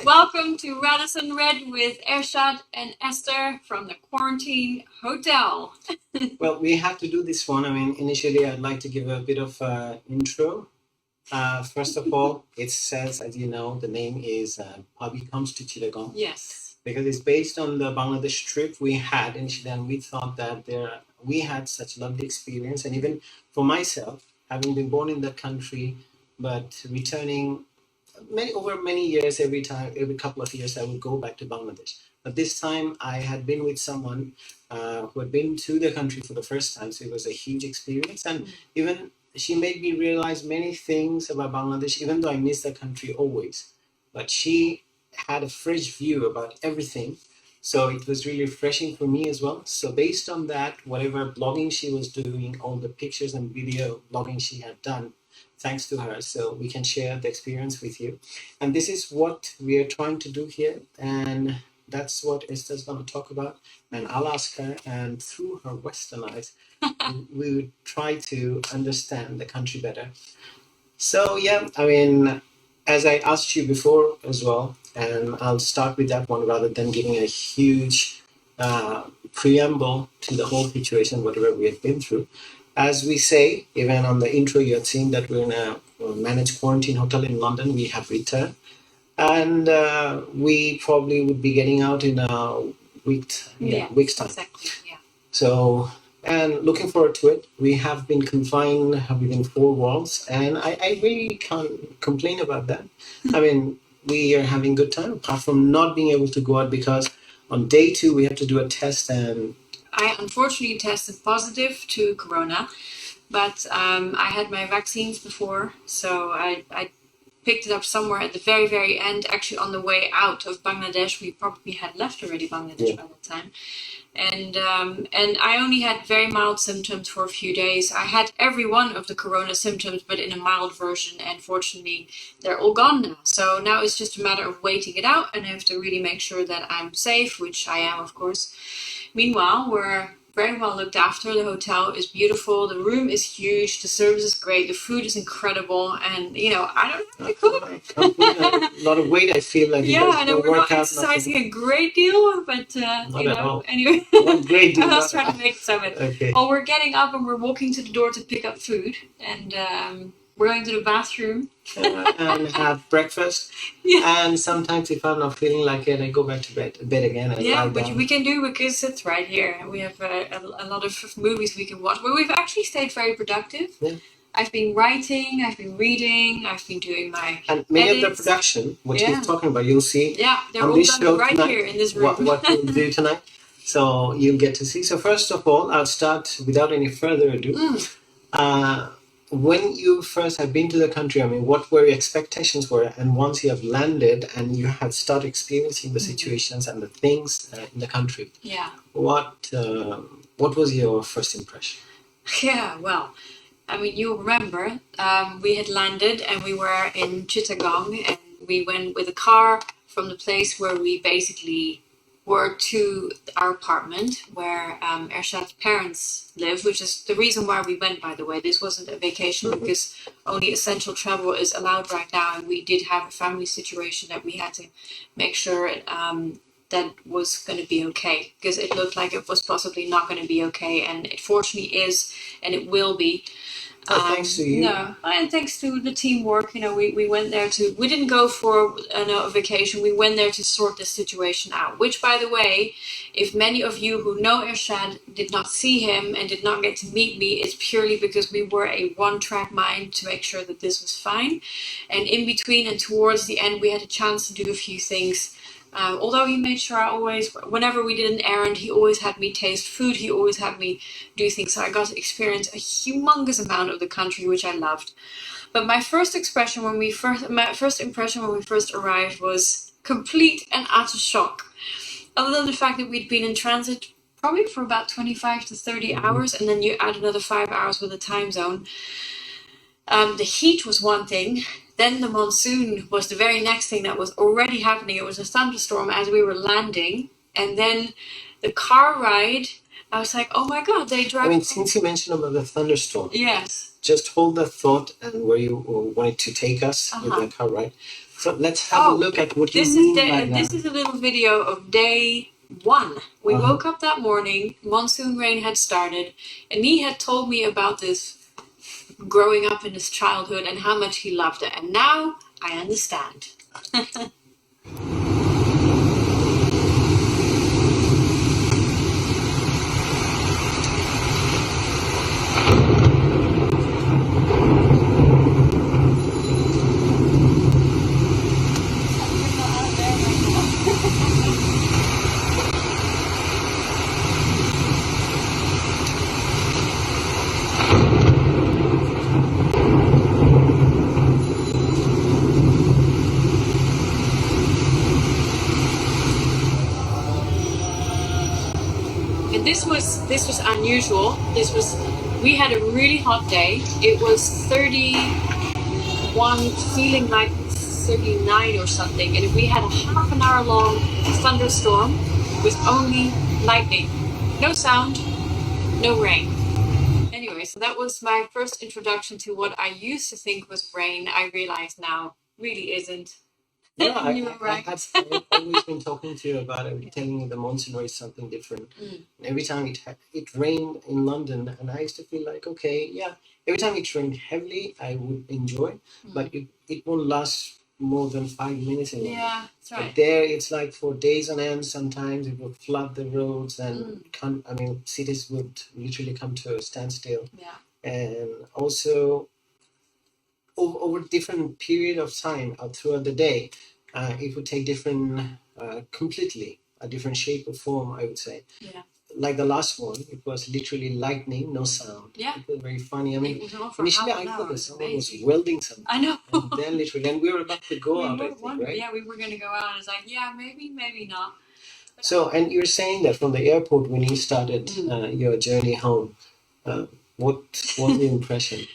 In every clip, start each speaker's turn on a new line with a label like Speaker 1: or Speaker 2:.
Speaker 1: Welcome to Radisson Red with Ershad and Esther from the Quarantine Hotel.
Speaker 2: Well, we have to do this one. I mean, initially, I'd like to give a bit of intro. First of all, it says, as you know, the name is Bhabi comes to Chittagong.
Speaker 1: Yes.
Speaker 2: Because it's based on the Bangladesh trip we had initially, and we thought that we had such lovely experience. And even for myself, having been born in that country, but returning over many years, every couple of years, I would go back to Bangladesh. But this time, I had been with someone who had been to the country for the first time, so it was a huge experience. And even she made me realize many things about Bangladesh, even though I miss the country always. But she had a fresh view about everything. So it was really refreshing for me as well. So based on that, whatever blogging she was doing, all the pictures and video blogging she had done, thanks to her, so we can share the experience with you. And this is what we are trying to do here. And that's what Esther's going to talk about. And I'll ask her, and through her Western eyes, we would try to understand the country better. So, yeah, I mean, as I asked you before as well, and I'll start with that one rather than giving a huge preamble to the whole situation, whatever we have been through. As we say, even on the intro, you had seen that we're in a managed quarantine hotel in London. We have returned, and we probably would be getting out in a week's time.
Speaker 1: Exactly. Yeah.
Speaker 2: So, and looking forward to it. We have been confined within four walls, and I really can't complain about that. I mean, we are having good time, apart from not being able to go out because on day 2 we have to do a test, and
Speaker 1: I unfortunately tested positive to corona, but I had my vaccines before, so I picked it up somewhere at the very, very end, actually on the way out of Bangladesh. We probably had left already Bangladesh by that time. And I only had very mild symptoms for a few days. I had every one of the corona symptoms, but in a mild version, and fortunately they're all gone now. So now it's just a matter of waiting it out, and I have to really make sure that I'm safe, which I am, of course. Meanwhile, we're very well looked after. The hotel is beautiful. The room is huge. The service is great. The food is incredible. And, I don't have to cook.
Speaker 2: A lot of weight, I feel like.
Speaker 1: Yeah, I know we're not exercising a great deal, but, anyway.
Speaker 2: One great deal.
Speaker 1: I was trying to make some of it.
Speaker 2: Okay.
Speaker 1: Well, we're getting up and we're walking to the door to pick up food. And we're going to the bathroom.
Speaker 2: And have breakfast. Yeah. And sometimes if I'm not feeling like it, I go back to bed again. And
Speaker 1: yeah, but we can do because it's right here. We have a lot of movies we can watch. But we've actually stayed very productive. Yeah. I've been writing, I've been reading, I've been doing my
Speaker 2: and many of the production, what he's talking about, you'll see.
Speaker 1: Yeah, they're all done right here in this room.
Speaker 2: What we'll do tonight. So you'll get to see. So first of all, I'll start without any further ado. When you first have been to the country, I mean, what were your expectations were? And once you have landed and you have started experiencing the situations and the things in the country, what was your first impression?
Speaker 1: Yeah, well, I mean, you remember, we had landed and we were in Chittagong, and we went with a car from the place where we basically were to our apartment where Ershad's parents live, which is the reason why we went, by the way. This wasn't a vacation because only essential travel is allowed right now, and we did have a family situation that we had to make sure that was going to be okay, because it looked like it was possibly not going to be okay, and it fortunately is, and it will be.
Speaker 2: Thanks to you.
Speaker 1: No, and thanks to the teamwork. We went there we didn't go for a vacation. We went there to sort this situation out. Which, by the way, if many of you who know Ershad did not see him and did not get to meet me, it's purely because we were a one-track mind to make sure that this was fine. And in between and towards the end, we had a chance to do a few things Although he made sure I always, whenever we did an errand, he always had me taste food. He always had me do things. So I got to experience a humongous amount of the country, which I loved. But my first impression when we first arrived was complete and utter shock. Other than the fact that we'd been in transit probably for about 25 to 30 hours, and then you add another 5 hours with the time zone. The heat was one thing. Then the monsoon was the very next thing that was already happening. It was a thunderstorm as we were landing. And then the car ride, I was like, oh my God, they drive.
Speaker 2: I mean, since you mentioned about the thunderstorm.
Speaker 1: Yes.
Speaker 2: Just hold that thought and where you wanted to take us with the car ride. So let's have a look at what you mean by that.
Speaker 1: This is a little video of day 1. We woke up that morning, monsoon rain had started, and he had told me about this growing up in his childhood and how much he loved it. And now I understand. This was unusual. We had a really hot day. It was 31, feeling like 39 or something, and we had a half an hour long thunderstorm with only lightning. No sound, no rain. Anyway, so that was my first introduction to what I used to think was rain. I realize now really isn't.
Speaker 2: Yeah, I've always been talking to you about it, telling you the monsoon is something different. And every time it rained in London, and I used to feel like, okay, yeah, every time it rained heavily, I would enjoy, but it won't last more than 5 minutes in London.
Speaker 1: Yeah, that's right.
Speaker 2: But there, it's like for days on end. Sometimes it would flood the roads, and cities would literally come to a standstill.
Speaker 1: Yeah,
Speaker 2: and also over different period of time throughout the day, it would take completely a different shape or form, I would say.
Speaker 1: Yeah.
Speaker 2: Like the last one, it was literally lightning, no sound.
Speaker 1: Yeah.
Speaker 2: It was very funny. I mean,
Speaker 1: it was on for
Speaker 2: initially
Speaker 1: half
Speaker 2: I
Speaker 1: an
Speaker 2: thought
Speaker 1: hour.
Speaker 2: that
Speaker 1: It's
Speaker 2: someone was
Speaker 1: amazing.
Speaker 2: welding something.
Speaker 1: I know.
Speaker 2: And then literally, and we were about to go out, I think, right?
Speaker 1: Yeah, we were going to go out. And it's like, yeah, maybe not.
Speaker 2: So, and you're saying that from the airport when you started your journey home, what was the impression?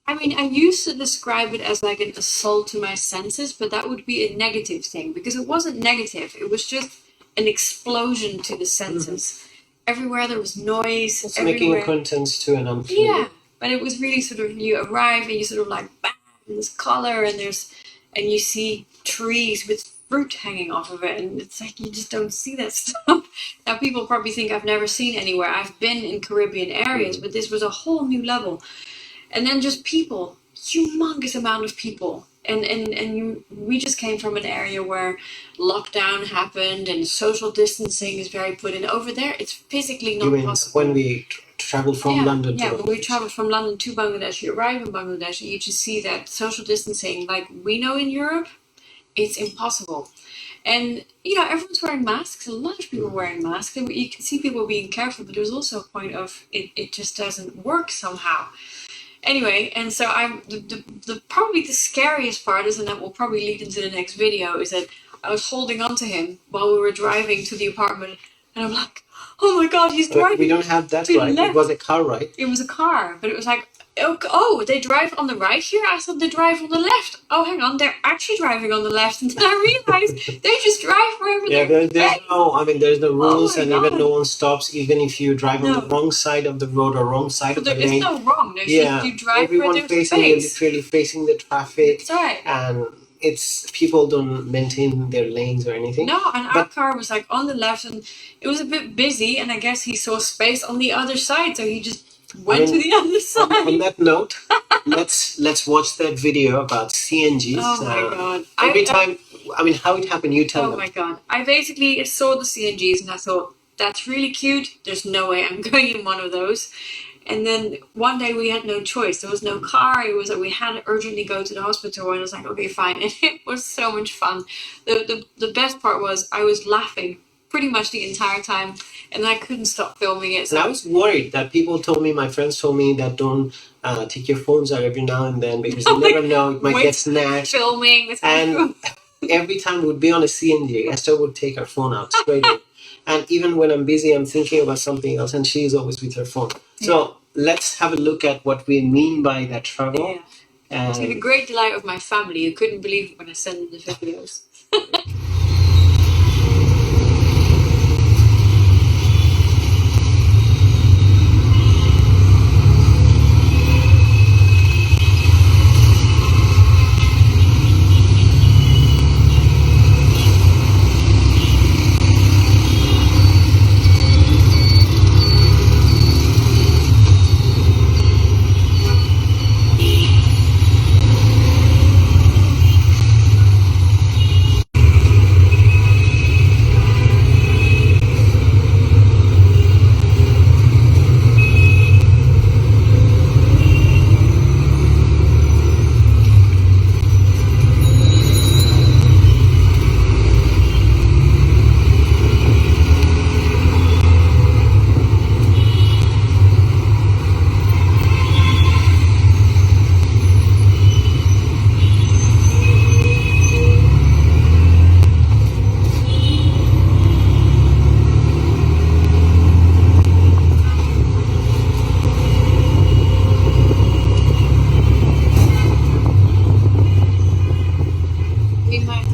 Speaker 1: I mean, I used to describe it as like an assault to my senses, but that would be a negative thing because it wasn't negative. It was just an explosion to the senses. Everywhere there was noise.
Speaker 2: It's making acquaintance to an unfamiliar.
Speaker 1: Yeah, but it was really sort of, you arrive and you sort of like, bam, there's color and you see trees with fruit hanging off of it, and it's like you just don't see that stuff. Now people probably think I've never seen anywhere. I've been in Caribbean areas, but this was a whole new level. And then just people, humongous amount of people. We just came from an area where lockdown happened and social distancing is very put in. Over there, it's physically not possible.
Speaker 2: When we traveled from London to
Speaker 1: Bangladesh. When we traveled from London to Bangladesh, you arrive in Bangladesh, you just see that social distancing, like we know in Europe, it's impossible. And, everyone's wearing masks. A lot of people are wearing masks. And you can see people being careful, but there's also a point of it just doesn't work somehow. Anyway, and so I'm probably the scariest part is, and that will probably lead into the next video, is that I was holding on to him while we were driving to the apartment, and I'm like, oh my God, he's driving.
Speaker 2: We don't have that right. It was a car, right?
Speaker 1: It was a car, but it was like, oh, they drive on the right here? I thought they drive on the left. Oh, hang on, they're actually driving on the left. And then I realized they just drive wherever they're
Speaker 2: there's no rules, and even no one stops, even if you drive on the wrong side of the road or wrong side of the lane.
Speaker 1: There's no wrong. There's just you drive
Speaker 2: everyone
Speaker 1: where there's space.
Speaker 2: Literally facing the traffic.
Speaker 1: That's right.
Speaker 2: And it's people don't maintain their lanes or anything.
Speaker 1: No, and our car was like on the left, and it was a bit busy, and I guess he saw space on the other side, so he just went to the other side.
Speaker 2: On that note, let's watch that video about CNGs.
Speaker 1: Oh my God!
Speaker 2: How it happened? You tell them.
Speaker 1: Oh my God! I basically saw the CNGs and I thought, that's really cute. There's no way I'm going in one of those. And then one day we had no choice. There was no car. It was like we had to urgently go to the hospital, and I was like, okay, fine. And it was so much fun. The best part was I was laughing pretty much the entire time, and I couldn't stop filming it.
Speaker 2: And I was worried that people told me, my friends told me that don't take your phones out every now and then because you never know, it might get snatched.
Speaker 1: Filming.
Speaker 2: And every time we would be on a CNG, Esther would take her phone out straight away. And even when I'm busy, I'm thinking about something else, and she's always with her phone. So let's have a look at what we mean by that travel.
Speaker 1: Yeah. To the great delight of my family, you couldn't believe it when I sent them the videos.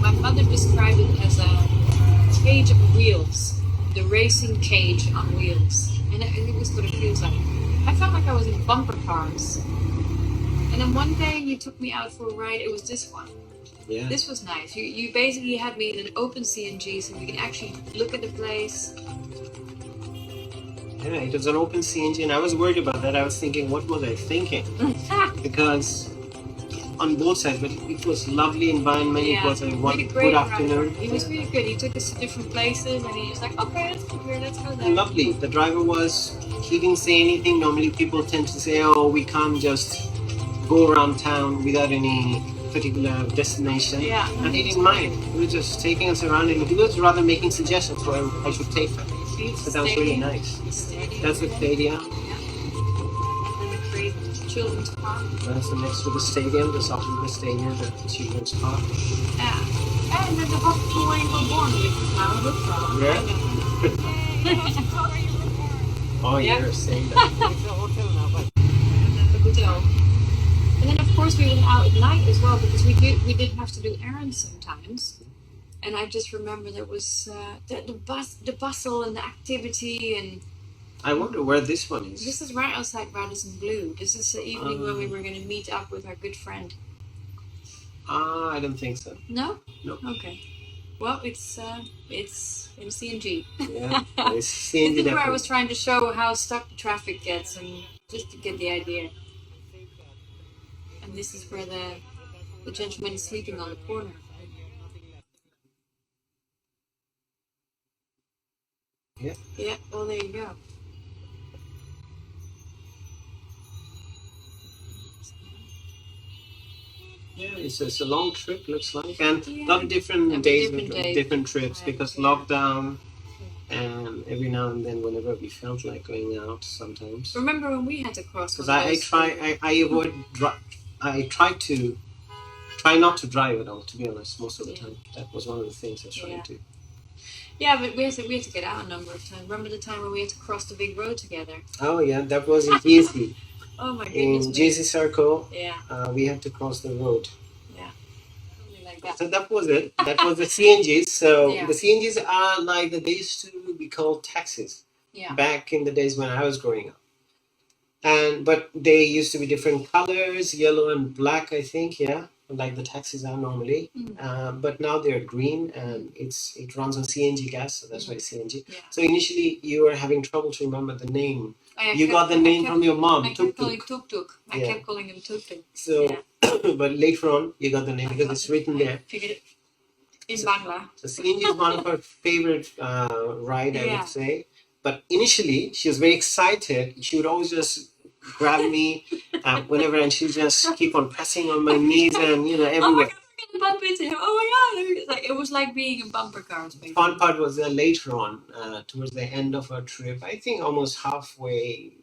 Speaker 1: My mother described it as a cage of wheels, the racing cage on wheels, and it was what it feels like. I felt like I was in bumper cars. And then one day you took me out for a ride. It was this one.
Speaker 2: Yeah.
Speaker 1: This was nice. You basically had me in an open CNG, so we can actually look at the place.
Speaker 2: Yeah, it was an open CNG, and I was worried about that. I was thinking, what was I thinking? Because on both sides, but it was lovely environment.
Speaker 1: Yeah,
Speaker 2: it was a
Speaker 1: really
Speaker 2: good afternoon.
Speaker 1: He was really good. He took us to different places, and he was like, okay, let's go here, let's go there.
Speaker 2: Lovely. The driver was, he didn't say anything. Normally people tend to say, oh, we can't just go around town without any particular destination.
Speaker 1: Yeah.
Speaker 2: And he didn't mind. He was just taking us around, and he was rather making suggestions where I should take them. So that was really nice. That's the stadium.
Speaker 1: And the great children's park.
Speaker 2: That's next to the stadium, just opposite the stadium, the children's park.
Speaker 1: Yeah. And then the hospital where you were born, which is now a hotel.
Speaker 2: Yeah. Oh,
Speaker 1: Yeah.
Speaker 2: you're saying that. It's a hotel now, but.
Speaker 1: And then the hotel. And then of course we went out at night as well, because we did have to do errands sometimes. And I just remember there was the bustle and the activity, and
Speaker 2: I wonder where this one is.
Speaker 1: this is right outside Radisson Blue. This is the evening when we were going to meet up with our good friend.
Speaker 2: I don't think so.
Speaker 1: No?
Speaker 2: No.
Speaker 1: Okay. Well, it's in CNG.
Speaker 2: Yeah, it's
Speaker 1: This
Speaker 2: CNG.
Speaker 1: is where I was trying to show how stuck the traffic gets, and just to get the idea. And this is where the gentleman is sleeping on the corner.
Speaker 2: Yeah.
Speaker 1: Yeah, well, there you go.
Speaker 2: Yeah, it's a long trip, looks like, and
Speaker 1: Yeah.
Speaker 2: a lot of different
Speaker 1: Every
Speaker 2: days,
Speaker 1: different day.
Speaker 2: different trips, because
Speaker 1: Yeah.
Speaker 2: lockdown, and every now and then, whenever we felt like going out, sometimes.
Speaker 1: Remember when we had to cross?
Speaker 2: Because I avoid, I try not to drive at all, to be honest, most of the time. That was one of the things I was trying to.
Speaker 1: Yeah, but we had to get out a number of times. Remember the time when we had to cross the big road together?
Speaker 2: Oh yeah, that was in GC.
Speaker 1: Oh my goodness.
Speaker 2: In GC Circle,
Speaker 1: Yeah.
Speaker 2: we had to cross the road.
Speaker 1: Yeah. Something like that.
Speaker 2: So that was it. That was the CNGs. So
Speaker 1: Yeah.
Speaker 2: the CNGs are like they used to be called taxis.
Speaker 1: Yeah.
Speaker 2: Back in the days when I was growing up. But they used to be different colors, yellow and black, I think, yeah, like the taxis are normally. But now they're green, and it runs on CNG gas, so that's why it's CNG.
Speaker 1: Yeah.
Speaker 2: So initially you were having trouble to remember the name.
Speaker 1: You
Speaker 2: got the name from your mom,
Speaker 1: I
Speaker 2: Tuk
Speaker 1: kept calling
Speaker 2: Tuk.
Speaker 1: Tuk Tuk. I
Speaker 2: Yeah.
Speaker 1: kept calling him Tuk Tuk.
Speaker 2: So, but later on you got the name because it's written there.
Speaker 1: Figured it in Bangla.
Speaker 2: So CNG is one of her favorite ride, I
Speaker 1: Yeah.
Speaker 2: would say. But initially, she was very excited. She would always just grab me whenever, and she just keep on pressing on my knees and everywhere.
Speaker 1: Oh my god, bump into him. Oh my god! It was like being in bumper cars. Basically.
Speaker 2: Fun part was later on, towards the end of our trip. I think almost halfway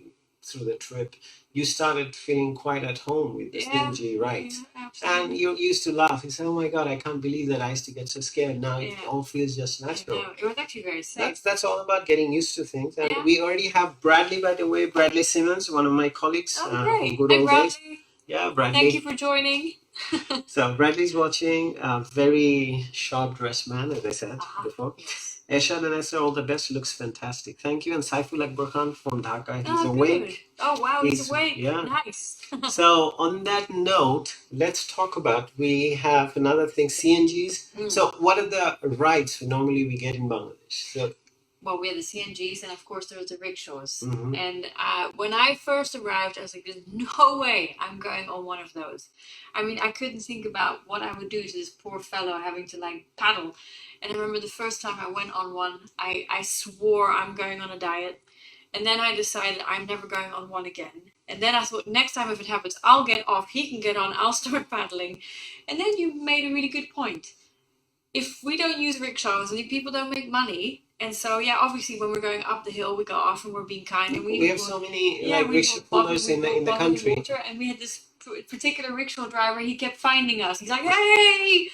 Speaker 2: through the trip, you started feeling quite at home with the CNG, right?
Speaker 1: Yeah,
Speaker 2: and you used to laugh. You said, "Oh my god, I can't believe that I used to get so scared." Now it all feels just natural.
Speaker 1: It was actually very safe.
Speaker 2: That's all about getting used to things. And we already have Bradley, by the way, Bradley Simmons, one of my colleagues.
Speaker 1: Great.
Speaker 2: Good old
Speaker 1: Bradley.
Speaker 2: days. Yeah, Bradley.
Speaker 1: Thank you for joining.
Speaker 2: So Bradley's watching, a very sharp dressed man, as I said before.
Speaker 1: Yes.
Speaker 2: Eshad and Esther, all the best. Looks fantastic. Thank you. And Saiful Akbar Khan from Dhaka. He's awake.
Speaker 1: Good. Oh wow, he's awake.
Speaker 2: Yeah.
Speaker 1: Nice.
Speaker 2: So on that note, let's talk about, we have another thing, CNGs. So what are the rides normally we get in Bangladesh? So
Speaker 1: well, we had the CNGs, and of course there was the rickshaws. And when I first arrived, I was like, "There's no way I'm going on one of those." I mean, I couldn't think about what I would do to this poor fellow having to like paddle. And I remember the first time I went on one, I swore I'm going on a diet. And then I decided I'm never going on one again. And then I thought, next time if it happens, I'll get off, he can get on, I'll start paddling. And then you made a really good point. If we don't use rickshaws, and people don't make money, and so obviously when we're going up the hill, we go off and we're being kind, and we
Speaker 2: have so many rickshaw pullers in the country.
Speaker 1: Water, and we had this particular rickshaw driver. He kept finding us. He's like, "Hey!"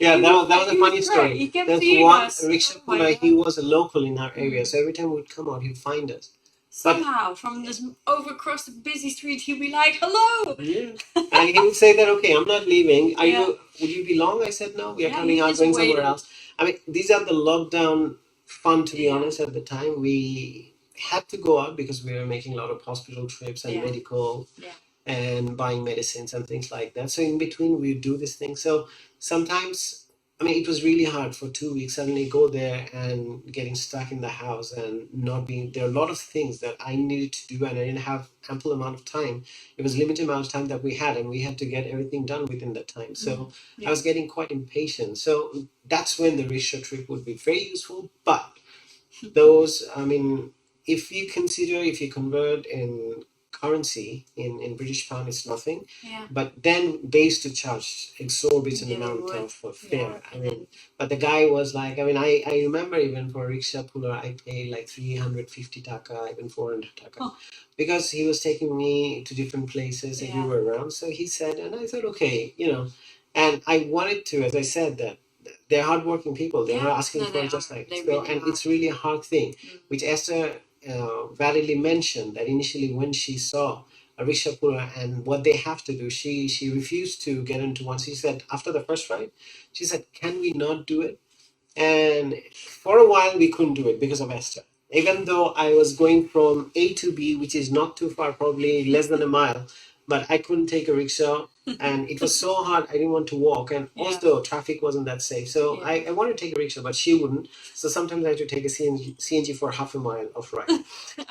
Speaker 1: And
Speaker 2: that was a funny story.
Speaker 1: He kept
Speaker 2: There's one
Speaker 1: us.
Speaker 2: rickshaw puller. He was a local in our area, so every time we'd come out, he'd find us.
Speaker 1: Somehow, from this over across the busy street, he'd be like, "Hello!"
Speaker 2: Yeah. And he would say that, "Okay, I'm not leaving. Would you be long?" I said, "No, we are coming out, going somewhere else." I mean, these are the lockdown fun, to be honest. At the time, we had to go out because we were making a lot of hospital trips and medical and buying medicines and things like that. So in between, we do this thing. So sometimes, I mean, it was really hard for 2 weeks. Suddenly go there and getting stuck in the house and not being there. Are a lot of things that I needed to do, and I didn't have ample amount of time. It was limited amount of time that we had, and we had to get everything done within that time. So I was getting quite impatient. So that's when the rickshaw trip would be very useful. But those, I mean, if you convert in currency in British pound, it's nothing. But then they used to charge exorbitant amount of fare. I mean, but the guy was like, I mean, I remember even for a rickshaw puller, I paid like 350 taka, even 400 taka, because he was taking me to different places everywhere around. So he said, and I thought, okay, and I wanted to, as I said, that they're hardworking people. They're not asking for just like so, really and it's really a hard thing, which Esther validly mentioned, that initially when she saw a rickshaw puller and what they have to do, she refused to get into one. She said after the first ride, she said, "Can we not do it?" And for a while we couldn't do it because of Esther. Even though I was going from A to B, which is not too far, probably less than a mile, but I couldn't take a rickshaw, and it was so hard. I didn't want to walk, and also traffic wasn't that safe. So I wanted to take a rickshaw, but she wouldn't. So sometimes I had to take a CNG for half a mile of ride.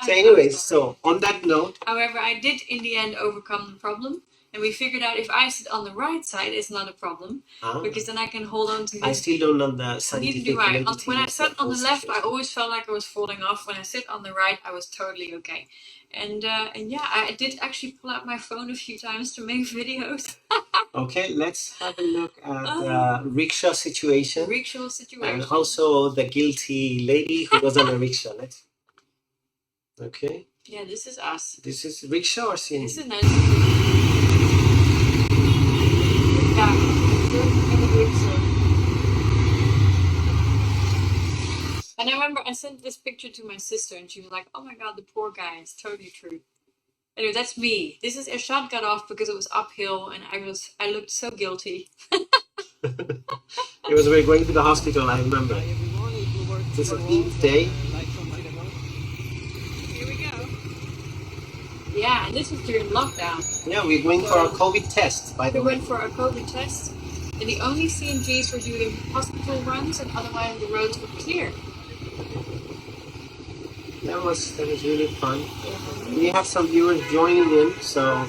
Speaker 2: So anyways, so on that note.
Speaker 1: However, I did in the end overcome the problem. And we figured out if I sit on the right side, it's not a problem, because then I can hold on to.
Speaker 2: I still don't know the scientific validity.
Speaker 1: When I sat on the left, I always felt like I was falling off. When I sit on the right, I was totally okay. And I did actually pull out my phone a few times to make videos.
Speaker 2: Okay, let's have a look at the rickshaw situation. And also the guilty lady who was on a rickshaw. Okay.
Speaker 1: Yeah, this is us.
Speaker 2: This is rickshaw or CNG?
Speaker 1: This is nice. And I remember I sent this picture to my sister, and she was like, "Oh my god, the poor guy." It's totally true. Anyway, that's me. This is Irshad got off because it was uphill, and I looked so guilty.
Speaker 2: It was we were going to the hospital, I remember. It's a heat day.
Speaker 1: Here we go. Yeah, and this was during lockdown.
Speaker 2: Yeah, we're going for a COVID test, by the way.
Speaker 1: We went for a COVID test, and the only CNGs were doing hospital runs, and otherwise the roads were clear.
Speaker 2: That was really fun. We have some viewers joining in, so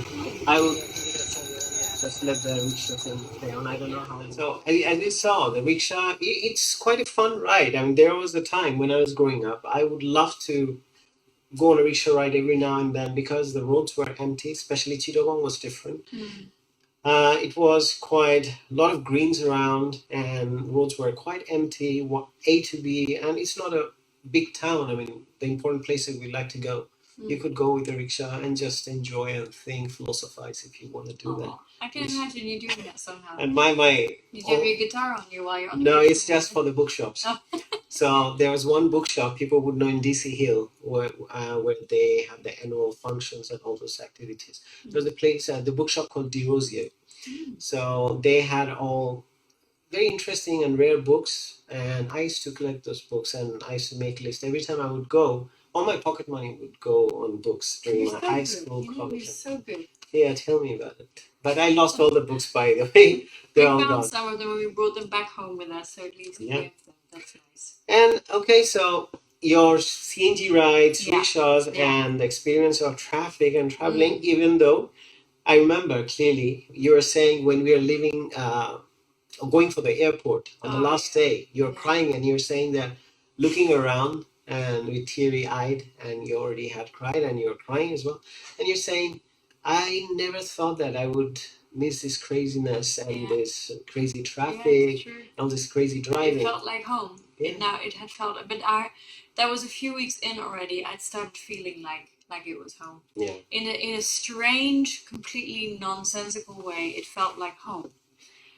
Speaker 2: I will just let the rickshaw thing stay on. I don't know how. So as you saw, the rickshaw, it's quite a fun ride. I mean, there was a time when I was growing up, I would love to go on a rickshaw ride every now and then because the roads were empty, especially Chittagong was different. It was quite a lot of greens around and roads were quite empty, A to B, and it's not a big town. I mean, the important places we like to go, you could go with a rickshaw and just enjoy and think, philosophize if you want to do that.
Speaker 1: I can imagine you doing that somehow.
Speaker 2: And
Speaker 1: Did you have your guitar on you while you're on the
Speaker 2: No,
Speaker 1: rickshaw?
Speaker 2: it's just for the bookshops. So there was one bookshop people would know in DC Hill where they have the annual functions and all those activities. There's a place, the bookshop called De Rosier. So they had all very interesting and rare books, and I used to collect those books and I used to make lists. Every time I would go, all my pocket money would go on books during my high school, college.
Speaker 1: You're so good.
Speaker 2: Yeah, tell me about it. But I lost all the books, by the way. They're all gone. We found
Speaker 1: some of them and we brought them back home with us, so at least we have them. That's nice.
Speaker 2: And okay, so your CNG rides, rickshaws, and the experience of traffic and traveling, even though I remember clearly you were saying when we were leaving, going for the airport on the last day, you're crying and you're saying that looking around and with teary-eyed, and you already had cried and you're crying as well, and you're saying, I never thought that I would miss this craziness and this crazy traffic and all this crazy driving.
Speaker 1: It felt like home. Now it had felt, but that was a few weeks in already. I'd started feeling like it was home.
Speaker 2: Yeah.
Speaker 1: In a strange, completely nonsensical way, it felt like home.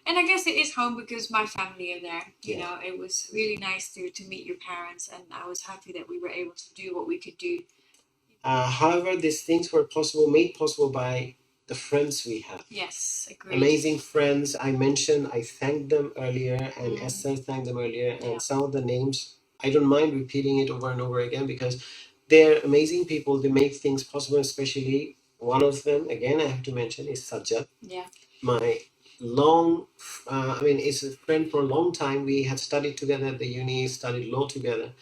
Speaker 1: And I guess it is home because my family are there. You know, it was really nice to meet your parents, and I was happy that we were able to do what we could do.
Speaker 2: However, these things were made possible by the friends we have.
Speaker 1: Yes, agreed.
Speaker 2: Amazing friends. I mentioned, I thanked them earlier, and Esther thanked them earlier, and some of the names, I don't mind repeating it over and over again because they're amazing people. They make things possible, especially one of them, again, I have to mention, is Sajjad.
Speaker 1: Yeah.
Speaker 2: My it's a friend for a long time. We had studied together at the uni, studied law together.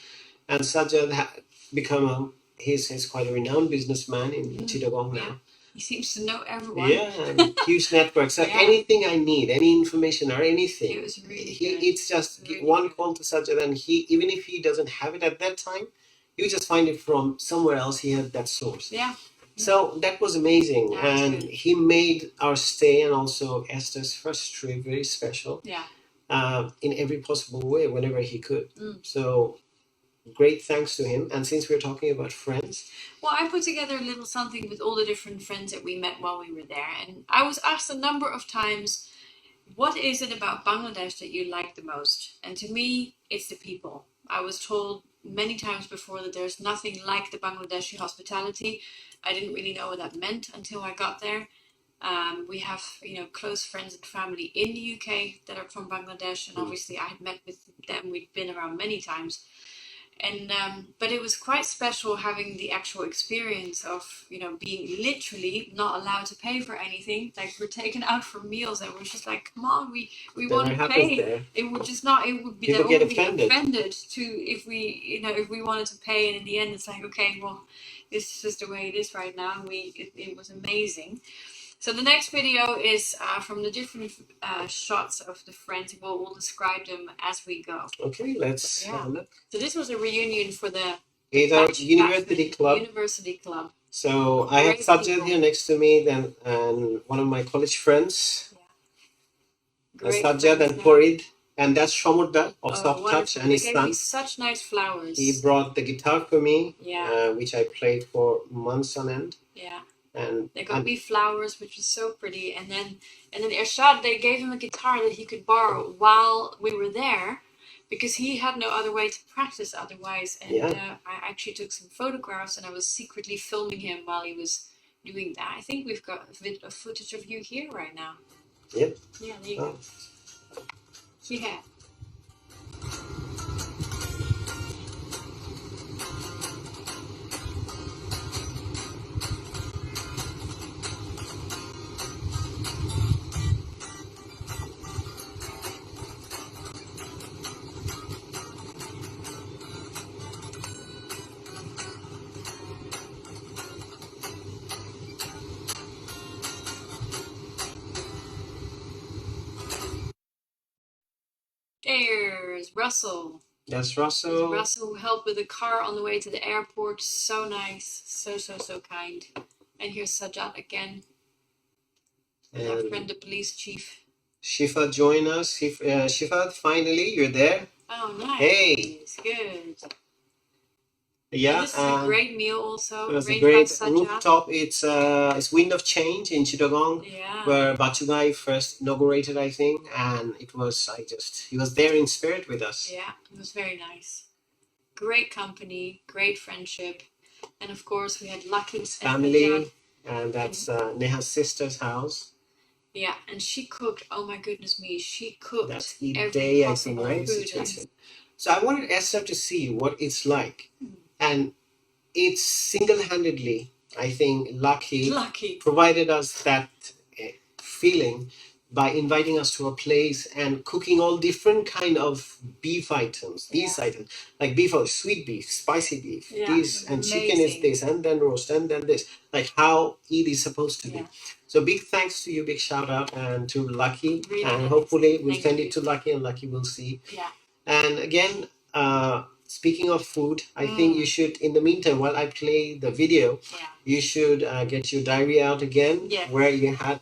Speaker 2: And Sajjad had become he's quite a renowned businessman in Chittagong now.
Speaker 1: He seems to know everyone.
Speaker 2: Yeah, and huge network. So anything I need, any information or anything,
Speaker 1: it was really
Speaker 2: it's just one call to Sajjad, and even if he doesn't have it at that time, you just find it from somewhere else. He had that source.
Speaker 1: Yeah.
Speaker 2: So that was amazing, and he made our stay and also Esther's first trip very special.
Speaker 1: Yeah.
Speaker 2: In every possible way, whenever he could. So great thanks to him. And since we're talking about friends,
Speaker 1: well, I put together a little something with all the different friends that we met while we were there, and I was asked a number of times, what is it about Bangladesh that you like the most? And to me, it's the people. I was told many times before that there's nothing like the Bangladeshi hospitality. I didn't really know what that meant until I got there. We have, close friends and family in the UK that are from Bangladesh, and obviously I had met with them. We'd been around many times. And but it was quite special having the actual experience of being literally not allowed to pay for anything. Like, we're taken out for meals and we're just like, come on, we want to pay.
Speaker 2: There.
Speaker 1: It would just not. It would be
Speaker 2: People get offended
Speaker 1: to if we wanted to pay, and in the end it's like, okay, well, this is just the way it is right now. And it was amazing. So the next video is from the different shots of the friends. We'll describe them as we go.
Speaker 2: Okay, let's have a look.
Speaker 1: So this was a reunion for the
Speaker 2: University Club.
Speaker 1: University Club.
Speaker 2: So I have Sajjad here next to me, then and one of my college friends. Yeah. Sajjad and Farid. And that's Shamurda of Soft Touch and his son. They gave me
Speaker 1: such nice flowers.
Speaker 2: He brought the guitar for me, which I played for months on end.
Speaker 1: Yeah.
Speaker 2: And
Speaker 1: they got me flowers, which was so pretty. And then Irshad, they gave him a guitar that he could borrow while we were there, because he had no other way to practice otherwise. And I actually took some photographs, and I was secretly filming him while he was doing that. I think we've got a bit of footage of you here right now.
Speaker 2: Yep.
Speaker 1: Yeah, there you go. Yeah. There's Russell.
Speaker 2: That's Russell.
Speaker 1: Russell, who helped with the car on the way to the airport. So nice. So kind. And here's Sajjad again. And our friend, the police chief.
Speaker 2: Shifa join us. Shifa, finally, you're there.
Speaker 1: Oh, nice.
Speaker 2: Hey.
Speaker 1: Good.
Speaker 2: Yeah.
Speaker 1: And this is a great meal also.
Speaker 2: It was a great rooftop. It's Wind of Change in Chittagong, where Bachugai first inaugurated, I think. And it was, he was there in spirit with us.
Speaker 1: Yeah, it was very nice. Great company, great friendship. And of course, we had Lucky's
Speaker 2: family. And that's Neha's sister's house.
Speaker 1: Yeah, and she cooked. Oh my goodness me, she cooked.
Speaker 2: That's each day, I think, right? Situation. So I wanted Esther to see what it's like, and it's single-handedly, I think, Lucky provided us that feeling by inviting us to a place and cooking all different kind of beef items. These items, like beef or sweet beef, spicy beef, this, and chicken is this, and then roast, and then this, like how it is supposed to be. So big thanks to you, big shout out, and to Lucky, really and nice. Hopefully we'll send it to Lucky, and Lucky will see. Yeah. And again, speaking of food, I think you should, in the meantime, while I play the video, you should get your diary out again, where you had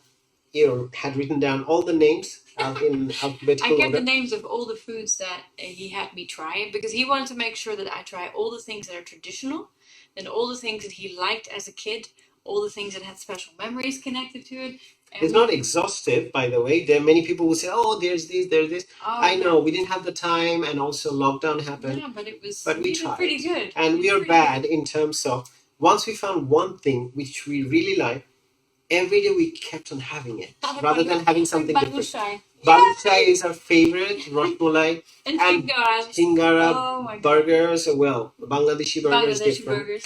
Speaker 2: written down all the names in alphabetical order. I kept the names of all the foods that he had me try, because he wanted to make sure that I try all the things that are traditional, and all the things that he liked as a kid, all the things that had special memories connected to it. And it's not exhaustive, by the way. There are many people who say, oh, there's this, there's this. Oh, I know, we didn't have the time, and also lockdown happened. Yeah, but we tried. Pretty good. And we are bad in terms of, once we found one thing which we really like, every day we kept on having it, rather than having something different. Baluchai is our favorite, Rasmalai, and Shingara burgers. Well, Bangladeshi burgers different.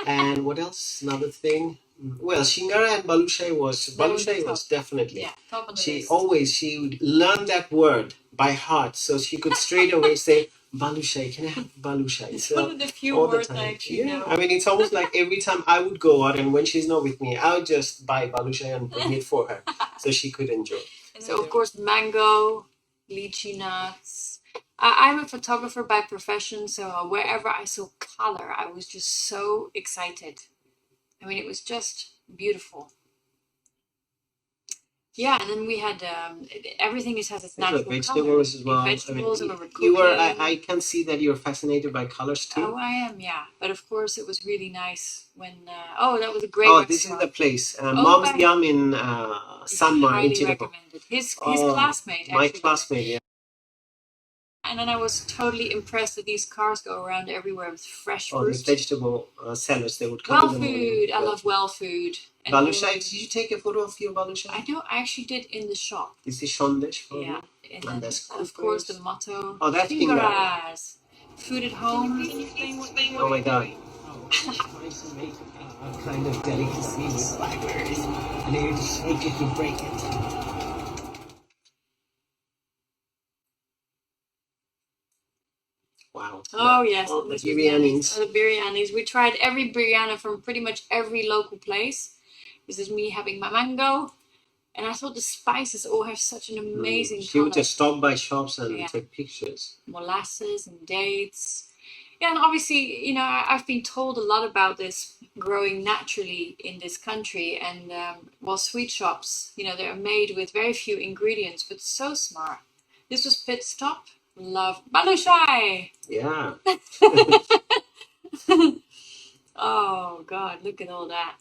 Speaker 2: And what else? Another thing. Well, Shingara and Baluchai was definitely. Top of the list. She would learn that word by heart, so she could straight away say, Baluchai, can I have Baluchai? It's one of the few words I actually know. I mean, it's almost like every time I would go out, and when she's not with me, I would just buy Baluchai and bring it for her, so she could enjoy. And so, of course, mango, lychee nuts. I'm a photographer by profession, so wherever I saw color, I was just so excited. I mean, it was just beautiful. Yeah, and then we had everything has its natural vegetables color. As well. Vegetables, I mean, I can see that you're fascinated by colors too. Oh, I am, yeah. But of course, it was really nice when. That was a great. Oh, this is the place, Mom's Yum in Sanmar in Chittagong. His classmate. My classmate, yeah. And then I was totally impressed that these cars go around everywhere with fresh fruit. Oh, these vegetable sellers, they would come in the morning. Well food, I love well food. Baluchai, did you take a photo of your Baluchai? I know, I actually did in the shop. Is this Shondesh? Yeah. And that's of course the motto. Oh, that's Pingaras. Food at home. Oh my god. Tries to make a kind of delicacy with blackberries. And then you just shake it to break it. Wow. Oh, yes. Oh, the biryanis. The biryanis. We tried every biryani from pretty much every local place. This is me having my mango. And I thought the spices all have such an amazing color. She would just stop by shops and take pictures. Molasses and dates. Yeah, and obviously, I've been told a lot about this growing naturally in this country. And, sweet shops, they're made with very few ingredients, but so smart. This was Pit Stop. Love Baluchai. Yeah. Oh God, look at all that.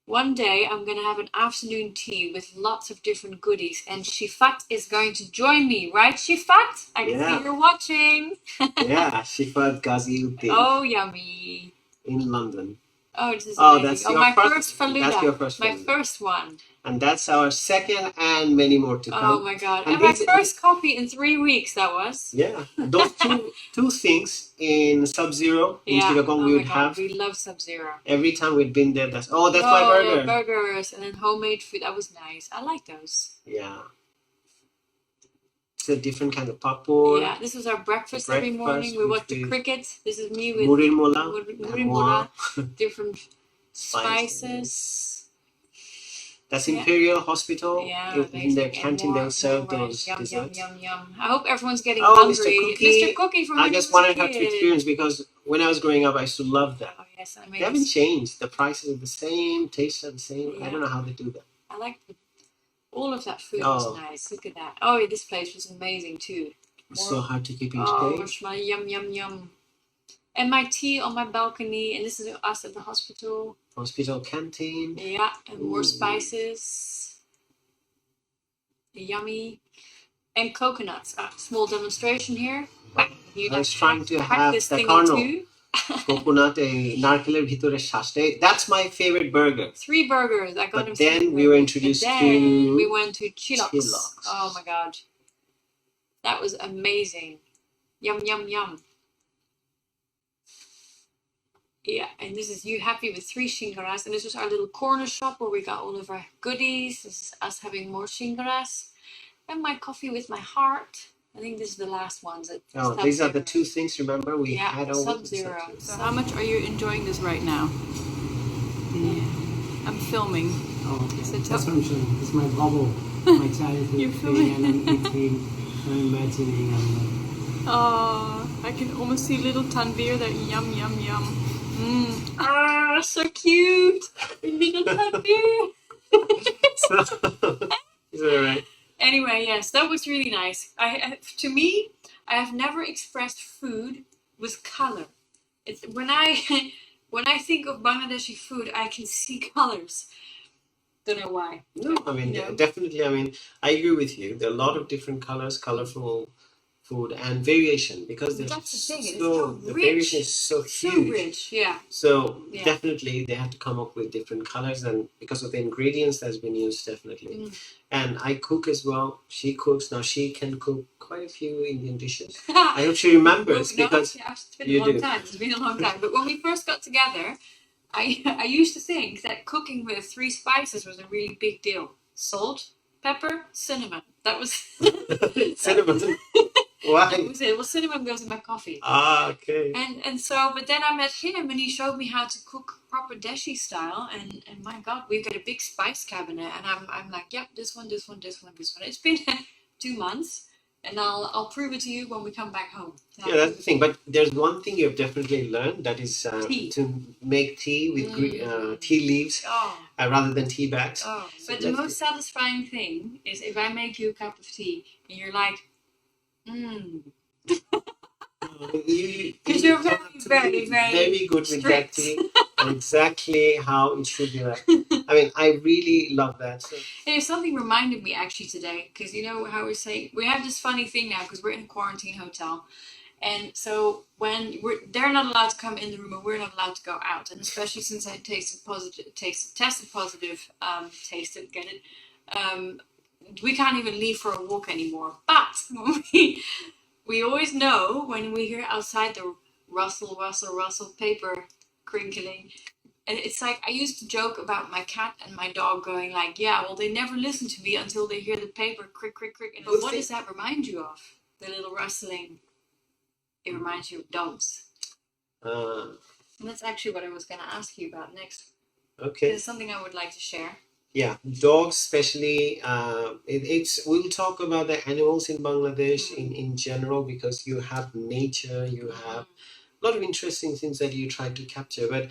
Speaker 2: One day I'm gonna have an afternoon tea with lots of different goodies, and Shifat is going to join me, right, Shifat? I can see you're watching. Yeah, Shifat Ghaziuddin. Oh, yummy. In London. Oh, this is amazing. That's my first faluda. That's your first faluda. My first one. And that's our second and many more to come. Oh my god. And my first coffee in 3 weeks, that was. Yeah. Those two things in Sub-Zero in Chittagong we would have. We love Sub-Zero. Every time we'd been there, that's my burger. Burgers and then homemade food. That was nice. I like those. Yeah. It's a different kind of papur. Yeah, this was our breakfast every morning. We watched the cricket. This is me with Murir Mola. Different spices. That's Imperial Hospital.
Speaker 1: Yeah,
Speaker 2: in their canteen, they'll serve
Speaker 1: more
Speaker 2: those
Speaker 1: yum,
Speaker 2: desserts.
Speaker 1: yum, yum, yum. I hope everyone's getting
Speaker 2: Oh,
Speaker 1: hungry.
Speaker 2: Mr. Cookie.
Speaker 1: Mr. Cookie from
Speaker 2: I
Speaker 1: when
Speaker 2: just
Speaker 1: you was a
Speaker 2: wanted her to
Speaker 1: kid.
Speaker 2: experience because when I was growing up, I used to love that.
Speaker 1: Oh yes, I
Speaker 2: They haven't changed. The prices are the same, tastes are the same.
Speaker 1: Yeah.
Speaker 2: I don't know how they do that.
Speaker 1: I like all of that food was nice. Look at that. Oh, yeah, this place was amazing too.
Speaker 2: So hard to keep in
Speaker 1: shape. Oh, yum, yum, yum. And my tea on my balcony, and this is us at the hospital.
Speaker 2: Hospital canteen.
Speaker 1: Yeah, and more spices. Yummy. And coconuts. Small demonstration here. I was trying to have the kernel.
Speaker 2: Coconut নারকেলের ভিতরে শ্বাসটা. That's my favorite burger.
Speaker 1: 3 burgers. I got
Speaker 2: but then we were introduced to
Speaker 1: we went to Chilox. Oh my god. That was amazing. Yum, yum, yum. Yeah, and this is you happy with 3 shingaras. And this was our little corner shop where we got all of our goodies. This is us having more shingaras. And my coffee with my heart. I think this is the last ones.
Speaker 2: These are the 2 things, remember? We had over
Speaker 1: Sub-Zero. So how much are you enjoying this right now? Yeah. I'm filming.
Speaker 3: Oh, okay. That's what I'm showing. It's my bubble, my childhood thing, and I'm eating, I'm imagining.
Speaker 1: I can almost see little Tanvir there. Yum, yum, yum. So cute. Little Tanvir.
Speaker 2: Is that right?
Speaker 1: Anyway, yes, that was really nice. To me, I have never expressed food with color. It's when I think of Bangladeshi food, I can see colors. Don't know why.
Speaker 2: No, I mean, definitely. I mean, I agree with you. There are a lot of different colors, colorful food, and variation because there's the variation is so huge.
Speaker 1: So rich, yeah.
Speaker 2: So definitely they have to come up with different colors, and because of the ingredients that's been used, definitely. And I cook as well. She cooks now. She can cook quite a few Indian dishes. I hope she remembers because
Speaker 1: it's been a long time. It's been a long time. But when we first got together, I used to think that cooking with 3 spices was a really big deal. Salt, pepper, cinnamon. That was
Speaker 2: cinnamon. Why?
Speaker 1: That was it. Well, cinnamon goes in my coffee.
Speaker 2: Okay.
Speaker 1: And so, but then I met him, and he showed me how to cook proper Deshi style. And my God, we've got a big spice cabinet, and I'm like, yep, this one, this one, this one, this one. It's been 2 months, and I'll prove it to you when we come back home.
Speaker 2: Yeah, that's the thing. But there's one thing you've definitely learned, that is to make tea with tea leaves rather than tea bags.
Speaker 1: So but the most satisfying thing is if I make you a cup of tea, and you're like, because you're very
Speaker 2: good with that tea. Exactly how it should be like. I mean, I really love that. So.
Speaker 1: And something reminded me actually today, because you know how we're saying we have this funny thing now because we're in a quarantine hotel, and so when they're not allowed to come in the room, and we're not allowed to go out, and especially since I tested positive, we can't even leave for a walk anymore. But we always know when we hear outside the rustle paper crinkling. And it's like, I used to joke about my cat and my dog going like, yeah, well, they never listen to me until they hear the paper crick, crick, crick. And what does that remind you of? The little rustling. It reminds you of dogs. And that's actually what I was going to ask you about next.
Speaker 2: Okay.
Speaker 1: It's something I would like to share.
Speaker 2: Yeah, dogs especially. We'll talk about the animals in Bangladesh in general, because you have nature, you have a lot of interesting things that you try to capture. But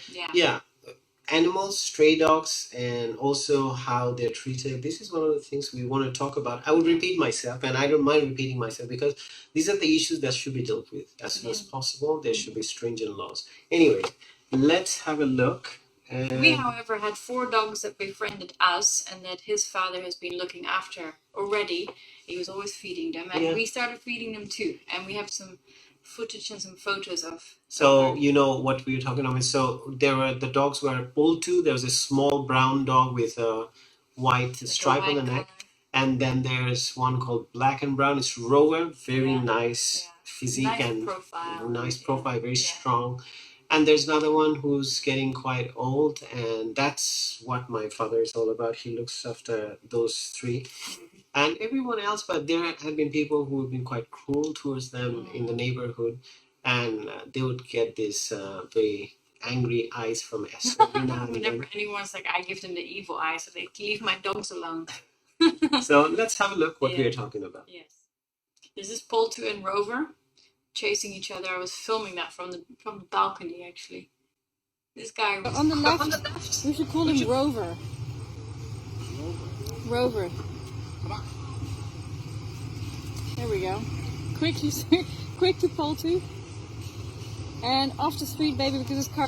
Speaker 2: animals, stray dogs, and also how they're treated. This is one of the things we want to talk about. I would repeat myself, and I don't mind repeating myself, because these are the issues that should be dealt with as soon as possible. There should be stringent laws. Anyway, let's have a look.
Speaker 1: We, however, had 4 dogs that befriended us and that his father has been looking after already. He was always feeding them, and we started feeding them too. And we have some footage and some photos of.
Speaker 2: So you know what we were talking about. So the dogs were pulled to. There was a small brown dog with a white stripe on the neck, and then there's one called black and brown. It's Rover, very nice physique and nice profile, very strong. And there's another one who's getting quite old, and that's what my father is all about. He looks after those 3. And everyone else, but there have been people who have been quite cruel towards them in the neighborhood, and they would get this very angry eyes from Esther every now and
Speaker 1: Whenever
Speaker 2: again.
Speaker 1: anyone's like, I give them the evil eye, so they leave my dogs alone.
Speaker 2: So let's have a look what
Speaker 1: Yeah.
Speaker 2: we're talking about.
Speaker 1: Yes. This is Poltu and Rover chasing each other. I was filming that from the balcony, actually. This guy was
Speaker 4: On the left, we should call him Rover. Rover. There we go. Quickly, quick to pull to. And off the street, baby, because it's car.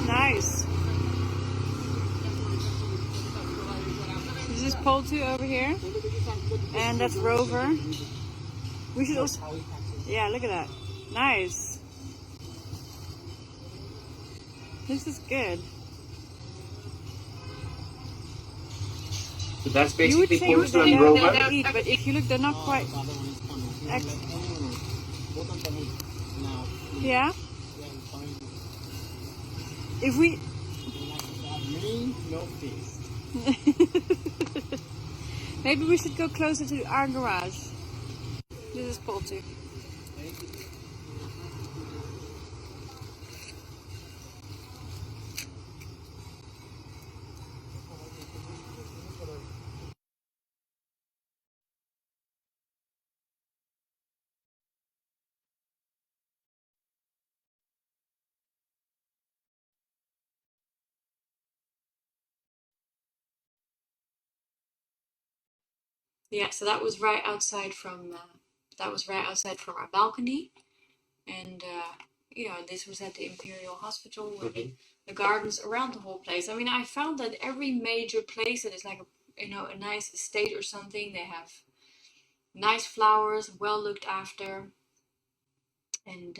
Speaker 4: Nice. This is Poltu over here. And that's Rover. We should also... Yeah, look at that. Nice. This is good.
Speaker 2: So that's
Speaker 4: You would
Speaker 2: basically
Speaker 4: think
Speaker 2: Poltu
Speaker 4: they
Speaker 2: and
Speaker 4: don't
Speaker 2: Rover.
Speaker 4: eat, but if you look, they're not quite...
Speaker 3: The other one is coming. Both of them is now.
Speaker 4: Yeah?
Speaker 3: Yeah, fine.
Speaker 4: If we...
Speaker 3: Like me, no face.
Speaker 4: Maybe we should go closer to our garage. This is Poltu.
Speaker 1: Yeah, so that was right outside from our balcony, and this was at the Imperial Hospital with the gardens around the whole place. I mean, I found that every major place that is like a nice estate or something, they have nice flowers, well looked after, and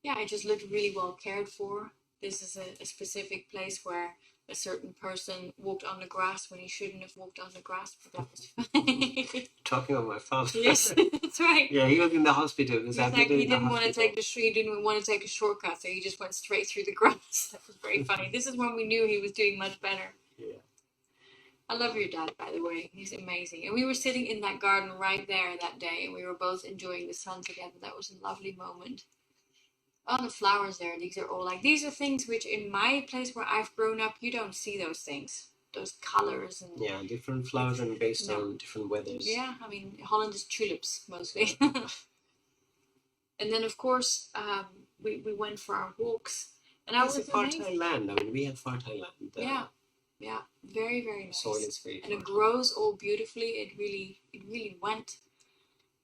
Speaker 1: yeah, it just looked really well cared for. This is a specific place where a certain person walked on the grass when he shouldn't have walked on the grass, but that was fine.
Speaker 2: Talking about my father.
Speaker 1: Yes, that's right.
Speaker 2: Yeah, he was in the hospital.
Speaker 1: He's like, he didn't want to take the street, he didn't want to take a shortcut, so he just went straight through the grass. That was very funny. This is when we knew he was doing much better.
Speaker 2: Yeah.
Speaker 1: I love your dad, by the way. He's amazing. And we were sitting in that garden right there that day, and we were both enjoying the sun together. That was a lovely moment. Oh, the flowers there. These are all these are things which in my place where I've grown up, you don't see those things. Those colors and
Speaker 2: yeah, different flowers and based on different weathers.
Speaker 1: Yeah, I mean Holland is tulips mostly. And then of course we went for our walks, and I was
Speaker 2: fertile land. I mean, we have fertile land.
Speaker 1: Yeah, very very nice.
Speaker 2: Soil is very
Speaker 1: and
Speaker 2: fertile.
Speaker 1: it grows all beautifully. It really went.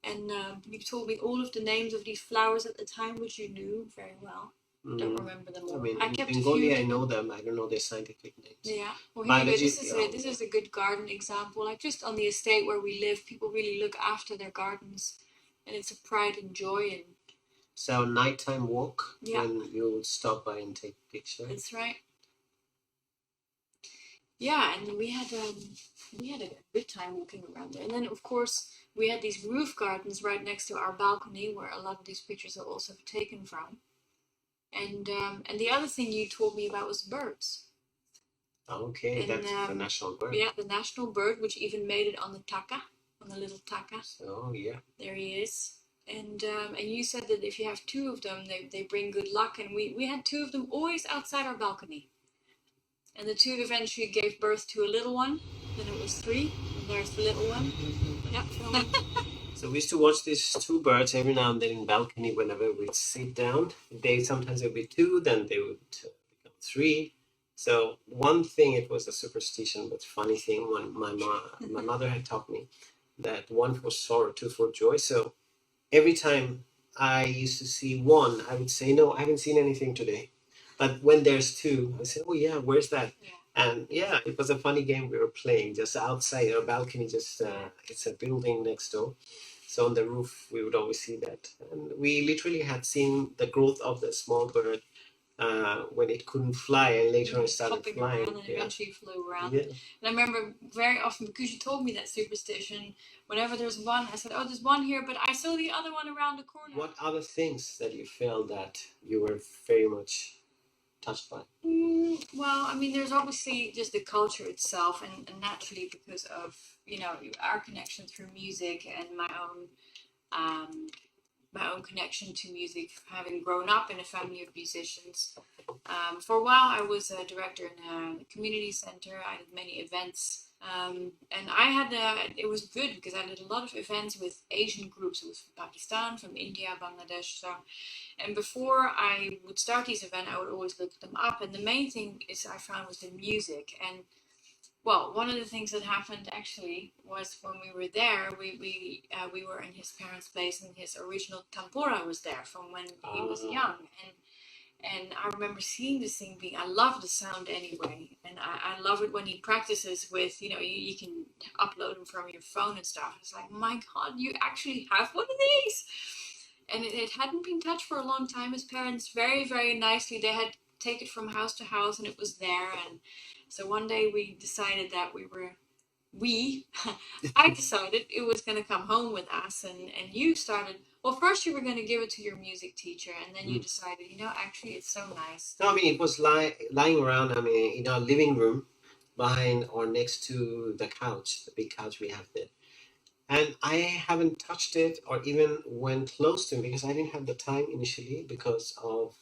Speaker 1: And you told me all of the names of these flowers at the time, which you knew very well. Don't remember them all.
Speaker 2: I mean,
Speaker 1: kept
Speaker 2: in Bengali, I know them. I don't know their scientific names.
Speaker 1: Yeah. Well,
Speaker 2: Biology,
Speaker 1: this is a good garden example. Like just on the estate where we live, people really look after their gardens, and it's a pride and joy. And
Speaker 2: so nighttime walk
Speaker 1: Yeah.
Speaker 2: when you stop by and take pictures.
Speaker 1: That's right. Yeah, and we had a good time walking around there. And then of course we had these roof gardens right next to our balcony where a lot of these pictures are also taken from. And the other thing you told me about was birds.
Speaker 2: Okay,
Speaker 1: And,
Speaker 2: that's the national bird.
Speaker 1: Yeah, the national bird, which even made it on the taka, on the little taka.
Speaker 2: Oh yeah.
Speaker 1: There he is. And you said that if you have two of them, they bring good luck. And we had two of them always outside our balcony. And the two eventually gave birth to a little one. Then it was three. And there's the little one. Yeah.
Speaker 2: So we used to watch these two birds every now and then in balcony whenever we'd sit down. Sometimes it would be two, then they would become three. So one thing, it was a superstition, but funny thing, my mother had taught me that one for sorrow, two for joy. So every time I used to see one, I would say, no, I haven't seen anything today. But when there's two, I said, oh yeah, where's that?
Speaker 1: Yeah.
Speaker 2: And yeah, it was a funny game we were playing just outside our balcony. It's a building next door. So on the roof, we would always see that. And we literally had seen the growth of the small bird when it couldn't fly, and later on it started flying.
Speaker 1: And eventually flew around.
Speaker 2: Yeah.
Speaker 1: And I remember very often, because you told me that superstition, whenever there's one, I said, oh, there's one here, but I saw the other one around the corner.
Speaker 2: What other things that you felt that you were very much touched by?
Speaker 1: Well, I mean, there's obviously just the culture itself, and naturally because of our connection through music and my own my own connection to music, having grown up in a family of musicians. For a while, I was a director in a community center. I did many events. And it was good because I did a lot of events with Asian groups. It was from Pakistan, from India, Bangladesh. So, and before I would start these events, I would always look them up. And the main thing is I found was the music. And well, one of the things that happened actually was when we were there, we were in his parents' place, and his original tambura was there from when he was young, and I remember seeing this thing being. I love the sound anyway, and I love it when he practices with, you can upload them from your phone and stuff. It's like, my God, you actually have one of these, and it hadn't been touched for a long time. His parents very, very nicely, they had take it from house to house, and it was there. And so one day we decided that I decided it was going to come home with us, and you started. Well, first you were going to give it to your music teacher, and then you decided, actually it's so nice.
Speaker 2: No, I mean, it was lying around, I mean, in our living room behind or next to the couch, the big couch we have there. And I haven't touched it or even went close to it because I didn't have the time initially because of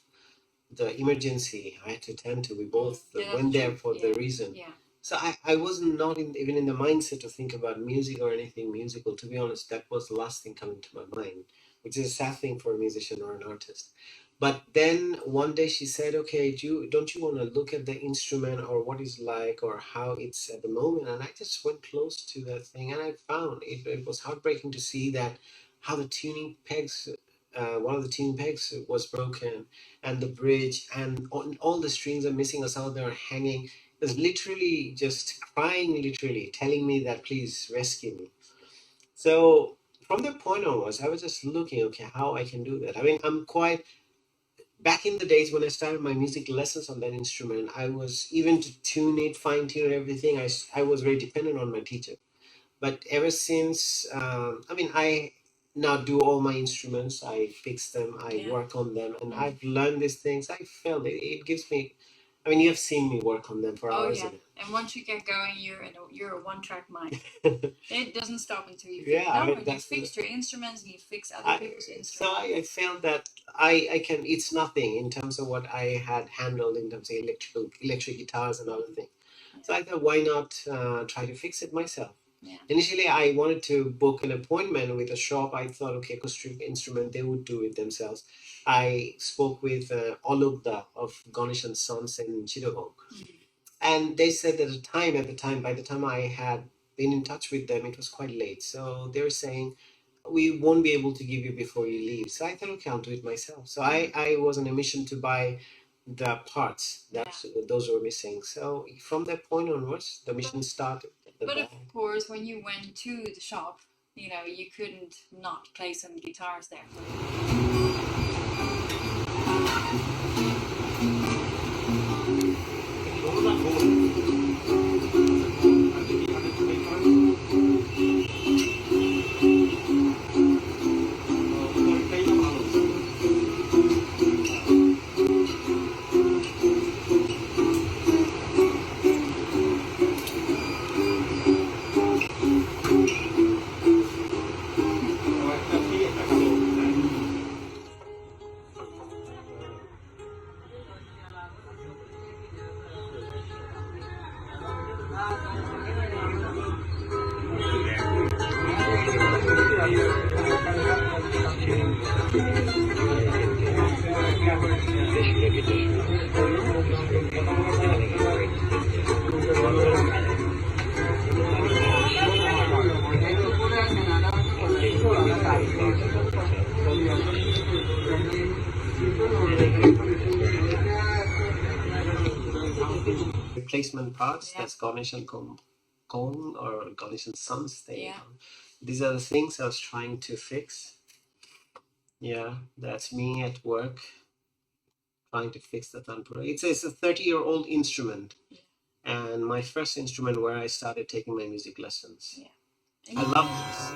Speaker 2: the emergency I had to attend to. We both went there for the reason.
Speaker 1: Yeah.
Speaker 2: So I was not even in the mindset to think about music or anything musical. To be honest, that was the last thing coming to my mind, which is a sad thing for a musician or an artist. But then one day she said, okay, don't you want to look at the instrument or what it's like or how it's at the moment? And I just went close to that thing, and I found it was heartbreaking to see that how the tuning pegs, one of the tuning pegs was broken, and the bridge and all the strings are missing or some of them are hanging. Is literally just crying, literally telling me that please rescue me. So from that point onwards, I was just looking, okay, how I can do that. I mean, I'm quite back in the days when I started my music lessons on that instrument. I was even to tune it, fine tune everything. I was very dependent on my teacher. But ever since, I mean, I now do all my instruments. I fix them. I work on them, and I've learned these things. I felt it gives me. I mean, you have seen me work on them for hours.
Speaker 1: Oh yeah, and once you get going, you're a one-track mind. It doesn't stop until you fix. You fix your instruments and you fix other people's instruments.
Speaker 2: So I felt that I can. It's nothing in terms of what I had handled in terms of electric guitars and other things. So I thought, why not try to fix it myself?
Speaker 1: Yeah.
Speaker 2: Initially, I wanted to book an appointment with a shop. I thought, okay, acoustic instrument, they would do it themselves. I spoke with Olugda of Ganesh and Sons in Chittagong. And they said that by the time I had been in touch with them, it was quite late. So they were saying, we won't be able to give you before you leave. So I thought, okay, I'll do it myself. So I was on a mission to buy the parts that those were missing. So from that point onwards, the mission started.
Speaker 1: But of course, when you went to the shop, you couldn't not play some guitars there for
Speaker 2: replacement parts. That's Ganesh and Kong or Ganesh and Sons thing. These are the things I was trying to fix. Yeah, that's me at work trying to fix the tanpura. It's a 30-year-old instrument, and my first instrument where I started taking my music lessons. I love this.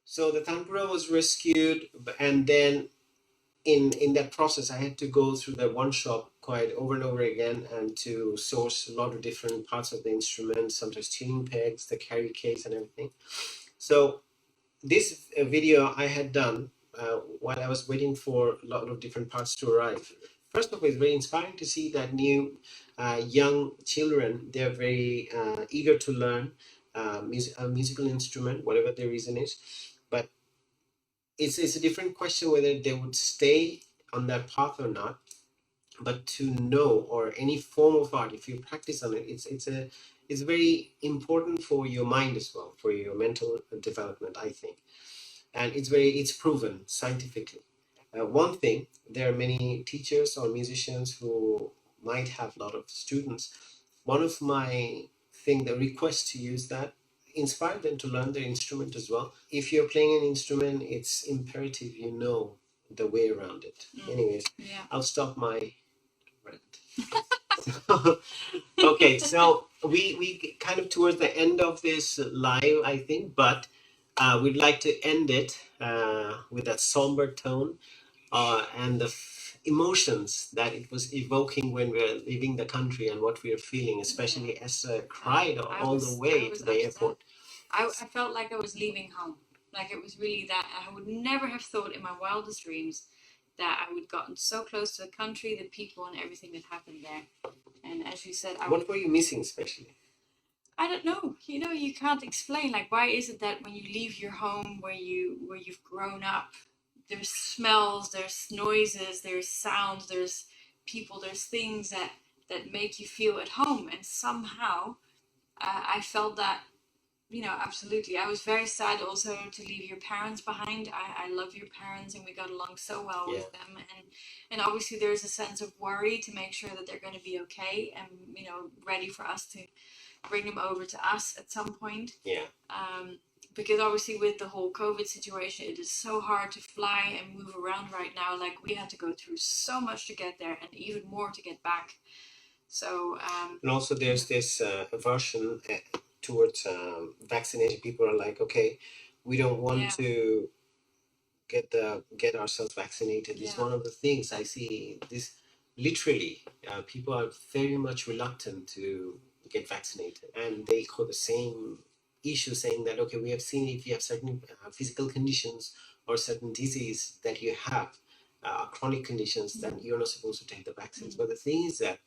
Speaker 2: So the Tanpura was rescued, and then in that process, I had to go through that one shop quite over and over again, and to source a lot of different parts of the instrument, sometimes tuning pegs, the carry case, and everything. So this video I had done while I was waiting for a lot of different parts to arrive. First of all, it's very inspiring to see that new young children, they're very eager to learn a musical instrument, whatever the reason is. But it's a different question whether they would stay on that path or not. But to know, or any form of art, if you practice on it, it's very important for your mind as well, for your mental development, I think. And it's proven scientifically. One thing, there are many teachers or musicians who might have a lot of students. One of my the request to use that, inspire them to learn their instrument as well. If you're playing an instrument, it's imperative you know the way around it. Anyways,
Speaker 1: Yeah.
Speaker 2: I'll stop my rant. Okay, so we kind of towards the end of this live, I think, but we'd like to end it with that somber tone and the emotions that it was evoking when we were leaving the country, and what we were feeling, especially as cried all the way to the airport.
Speaker 1: I felt like I was leaving home. Like it was really that I would never have thought in my wildest dreams that I would gotten so close to the country, the people, and everything that happened there. And as you said,
Speaker 2: what were you missing especially?
Speaker 1: I don't know. You know, you can't explain. Like, why is it that when you leave your home, where you've grown up, there's smells, there's noises, there's sounds, there's people, there's things that make you feel at home, and somehow I felt that. You know, absolutely. I was very sad also to leave your parents behind. I love your parents, and we got along so well with them. And obviously there's a sense of worry to make sure that they're going to be okay, and, you know, ready for us to bring them over to us at some point.
Speaker 2: Yeah.
Speaker 1: Because obviously with the whole COVID situation, it is so hard to fly and move around right now. Like, we had to go through so much to get there, and even more to get back. So
Speaker 2: and also there's this aversion towards vaccination. People are like, okay, we don't want to get ourselves vaccinated. It's one of the things I see. This literally, people are very much reluctant to get vaccinated, and they call the same issue, saying that, okay, we have seen if you have certain physical conditions or certain disease that you have, chronic conditions, then you're not supposed to take the vaccines. But the thing is that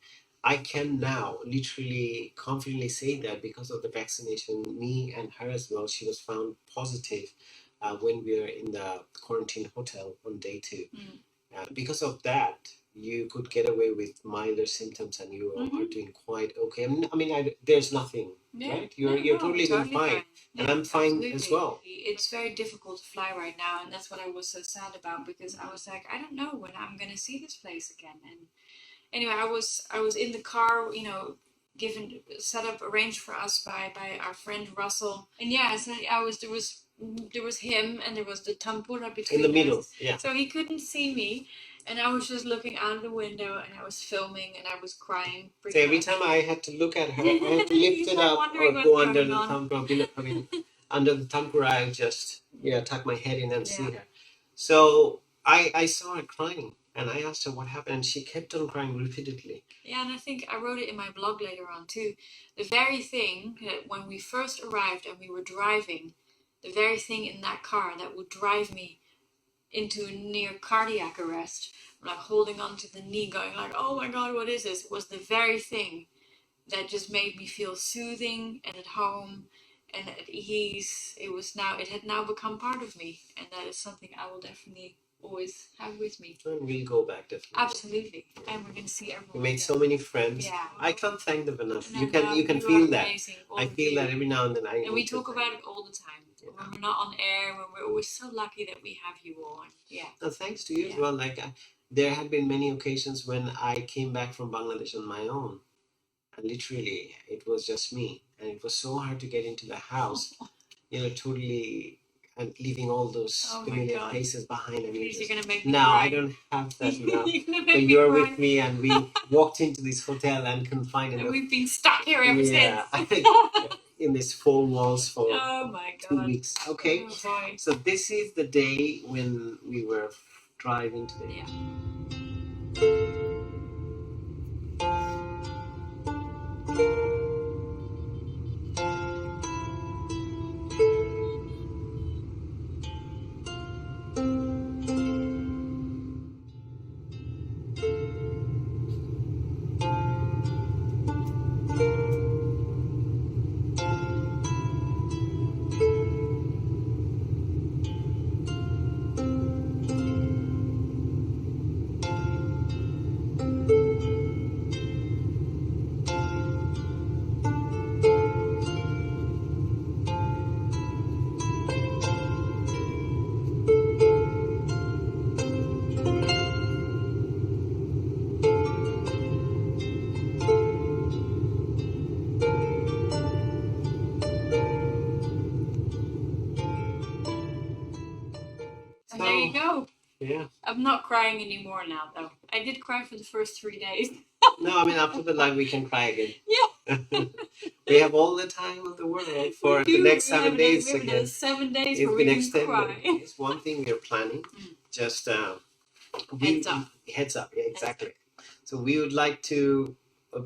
Speaker 2: I can now literally confidently say that because of the vaccination, me and her as well, she was found positive when we were in the quarantine hotel on day 2. Because of that, you could get away with milder symptoms, and you are doing quite okay. I mean, there's nothing, right? You're totally doing fine. And I'm fine as well.
Speaker 1: It's very difficult to fly right now, and that's what I was so sad about, because I was like, I don't know when I'm gonna see this place again. And anyway, I was in the car, you know, arranged for us by our friend Russell. And yeah, so there was him, and there was the Tampura between
Speaker 2: in the middle.
Speaker 1: us.
Speaker 2: Yeah.
Speaker 1: So he couldn't see me, and I was just looking out of the window, and I was filming, and I was crying.
Speaker 2: So every time I had to look at her, I had to lift it up or go under the Tampura. I mean, under the Tampura, I just tuck my head in and see her. So I saw her crying, and I asked her what happened, and she kept on crying repeatedly.
Speaker 1: Yeah, and I think I wrote it in my blog later on too. The very thing that when we first arrived and we were driving, the very thing in that car that would drive me into near cardiac arrest, like holding onto the knee, going like, oh my God, what is this? Was the very thing that just made me feel soothing and at home. and it had now become part of me, and that is something I will definitely always have with me.
Speaker 2: And we'll go back definitely.
Speaker 1: Absolutely, and we're gonna see everyone.
Speaker 2: We made
Speaker 1: again.
Speaker 2: so many friends.
Speaker 1: Yeah.
Speaker 2: I can't thank them enough.
Speaker 1: No,
Speaker 2: You can
Speaker 1: you
Speaker 2: feel
Speaker 1: are
Speaker 2: that.
Speaker 1: amazing, all
Speaker 2: I
Speaker 1: of
Speaker 2: feel
Speaker 1: you.
Speaker 2: that every now and then.
Speaker 1: And we talk about it all the time. When we're not on air, when we're always so lucky that we have you all. And yeah.
Speaker 2: No, thanks to you as well. Like there had been many occasions when I came back from Bangladesh on my own, and literally it was just me, and it was so hard to get into the house. Totally, and leaving all those familiar faces behind. And
Speaker 1: please, you're gonna make me
Speaker 2: now
Speaker 1: cry.
Speaker 2: I don't have that now.
Speaker 1: But
Speaker 2: you're with me, and we walked into this hotel and confined.
Speaker 1: And we've been stuck here ever since.
Speaker 2: In these 4 walls for
Speaker 1: oh my God.
Speaker 2: 2 weeks. Okay, so this is the day when we were driving today.
Speaker 1: And there you go.
Speaker 2: Yeah.
Speaker 1: I'm not crying anymore now, though. I did cry for the first 3 days.
Speaker 2: No, I mean after the live we can cry again.
Speaker 1: Yeah.
Speaker 2: We have all the time of the world for the next 7 days again.
Speaker 1: 7 days
Speaker 2: It's
Speaker 1: where we
Speaker 2: been
Speaker 1: can
Speaker 2: extended.
Speaker 1: cry.
Speaker 2: It's one thing we are planning. Just
Speaker 1: Heads up.
Speaker 2: Heads up. Yeah, exactly. So we would like to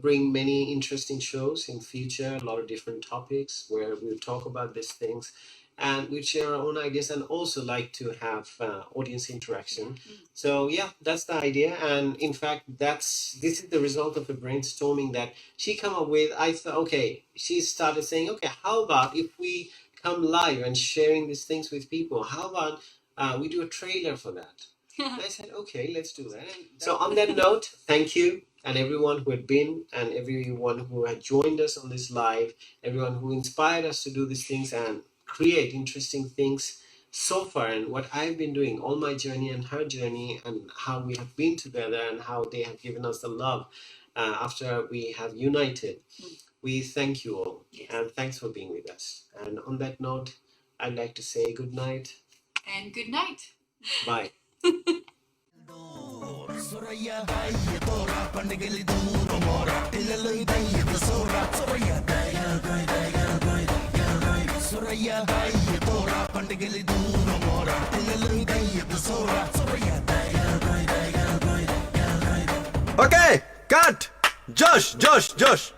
Speaker 2: bring many interesting shows in future, a lot of different topics where we'll talk about these things, and we share our own ideas, and also like to have audience interaction. So yeah, that's the idea. And in fact, this is the result of a brainstorming that she came up with. I thought, okay, she started saying, okay, how about if we come live and sharing these things with people? How about we do a trailer for that? I said, okay, let's do that. So on that note, thank you, and everyone who had been, and everyone who had joined us on this live, everyone who inspired us to do these things and create interesting things so far, and what I've been doing, all my journey and her journey, and how we have been together, and how they have given us the love after we have united. We thank you all, and thanks for being with us. And on that note, I'd like to say good night.
Speaker 1: And good night.
Speaker 2: Bye.
Speaker 5: Okay, cut! Josh!